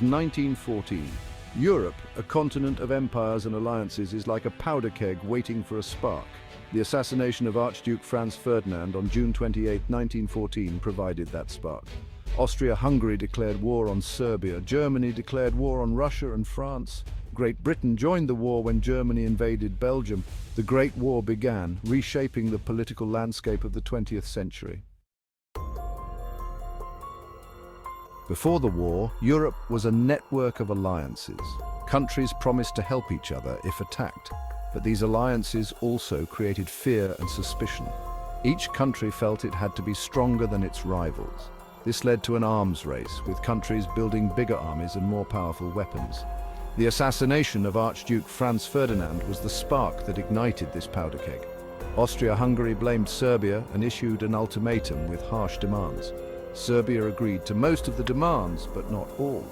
is 1914. Europe, a continent of empires and alliances, is like a powder keg waiting for a spark. The assassination of Archduke Franz Ferdinand on June 28, 1914 provided that spark. Austria-Hungary declared war on Serbia, Germany declared war on Russia and France. Great Britain joined the war when Germany invaded Belgium. The Great War began, reshaping the political landscape of the 20th century. Before the war, Europe was a network of alliances. Countries promised to help each other if attacked, but these alliances also created fear and suspicion. Each country felt it had to be stronger than its rivals. This led to an arms race, with countries building bigger armies and more powerful weapons. The assassination of Archduke Franz Ferdinand was the spark that ignited this powder keg. Austria-Hungary blamed Serbia and issued an ultimatum with harsh demands. Serbia agreed to most of the demands, but not all.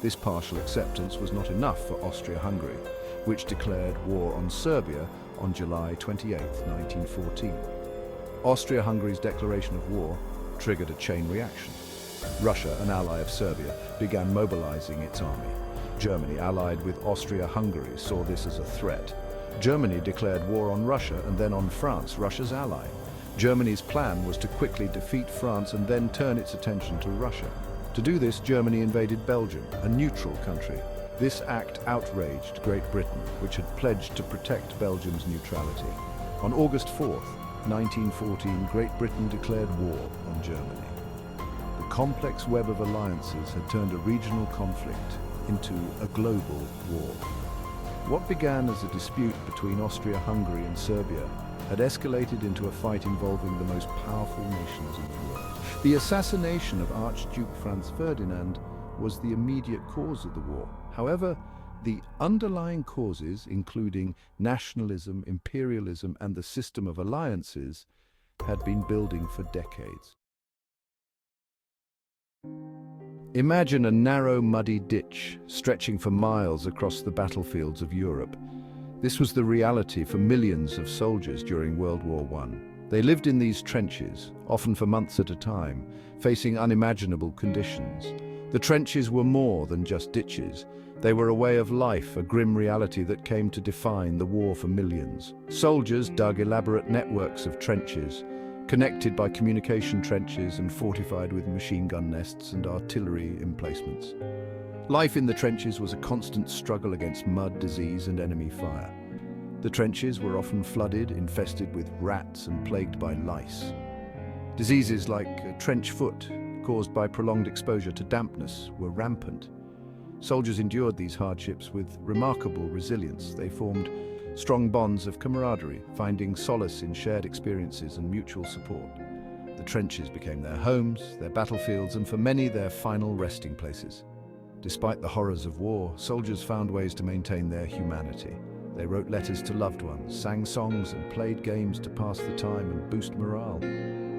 This partial acceptance was not enough for Austria-Hungary, which declared war on Serbia on July 28, 1914. Austria-Hungary's declaration of war triggered a chain reaction. Russia, an ally of Serbia, began mobilizing its army. Germany, allied with Austria-Hungary, saw this as a threat. Germany declared war on Russia and then on France, Russia's ally. Germany's plan was to quickly defeat France and then turn its attention to Russia. To do this, Germany invaded Belgium, a neutral country. This act outraged Great Britain, which had pledged to protect Belgium's neutrality. On August 4, 1914, Great Britain declared war on Germany. The complex web of alliances had turned a regional conflict into a global war. What began as a dispute between Austria-Hungary and Serbia had escalated into a fight involving the most powerful nations in the world. The assassination of Archduke Franz Ferdinand was the immediate cause of the war. However, the underlying causes, including nationalism, imperialism, and the system of alliances, had been building for decades. Imagine a narrow, muddy ditch stretching for miles across the battlefields of Europe. This was the reality for millions of soldiers during World War I. They lived in these trenches, often for months at a time, facing unimaginable conditions. The trenches were more than just ditches. They were a way of life, a grim reality that came to define the war for millions. Soldiers dug elaborate networks of trenches, connected by communication trenches and fortified with machine gun nests and artillery emplacements. Life in the trenches was a constant struggle against mud, disease, and enemy fire. The trenches were often flooded, infested with rats, and plagued by lice. Diseases like trench foot, caused by prolonged exposure to dampness, were rampant. Soldiers endured these hardships with remarkable resilience. They formed strong bonds of camaraderie, finding solace in shared experiences and mutual support. The trenches became their homes, their battlefields, and for many, their final resting places. Despite the horrors of war, soldiers found ways to maintain their humanity. They wrote letters to loved ones, sang songs, and played games to pass the time and boost morale.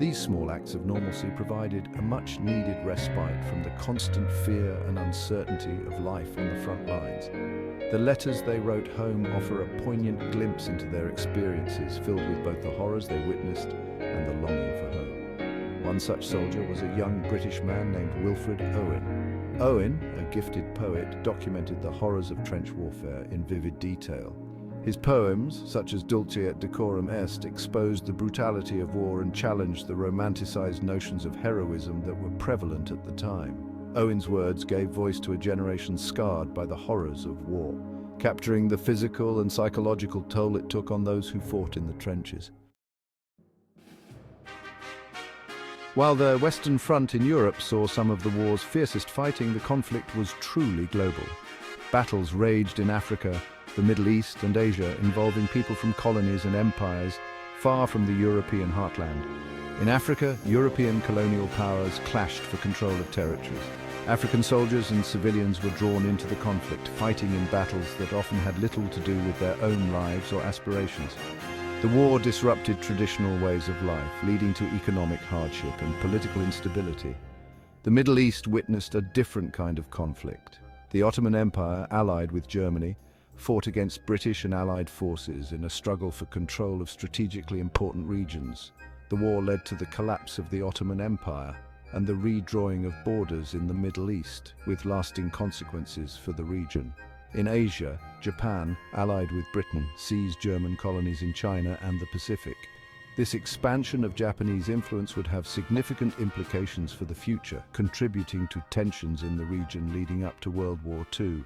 These small acts of normalcy provided a much-needed respite from the constant fear and uncertainty of life on the front lines. The letters they wrote home offer a poignant glimpse into their experiences, filled with both the horrors they witnessed and the longing for home. One such soldier was a young British man named Wilfred Owen. Owen, a gifted poet, documented the horrors of trench warfare in vivid detail. His poems, such as Dulce et decorum est, exposed the brutality of war and challenged the romanticized notions of heroism that were prevalent at the time. Owen's words gave voice to a generation scarred by the horrors of war, capturing the physical and psychological toll it took on those who fought in the trenches. While the Western Front in Europe saw some of the war's fiercest fighting, the conflict was truly global. Battles raged in Africa, the Middle East, and Asia, involving people from colonies and empires far from the European heartland. In Africa, European colonial powers clashed for control of territories. African soldiers and civilians were drawn into the conflict, fighting in battles that often had little to do with their own lives or aspirations. The war disrupted traditional ways of life, leading to economic hardship and political instability. The Middle East witnessed a different kind of conflict. The Ottoman Empire, allied with Germany, fought against British and Allied forces in a struggle for control of strategically important regions. The war led to the collapse of the Ottoman Empire, and the redrawing of borders in the Middle East, with lasting consequences for the region. In Asia, Japan, allied with Britain, seized German colonies in China and the Pacific. This expansion of Japanese influence would have significant implications for the future, contributing to tensions in the region leading up to World War II.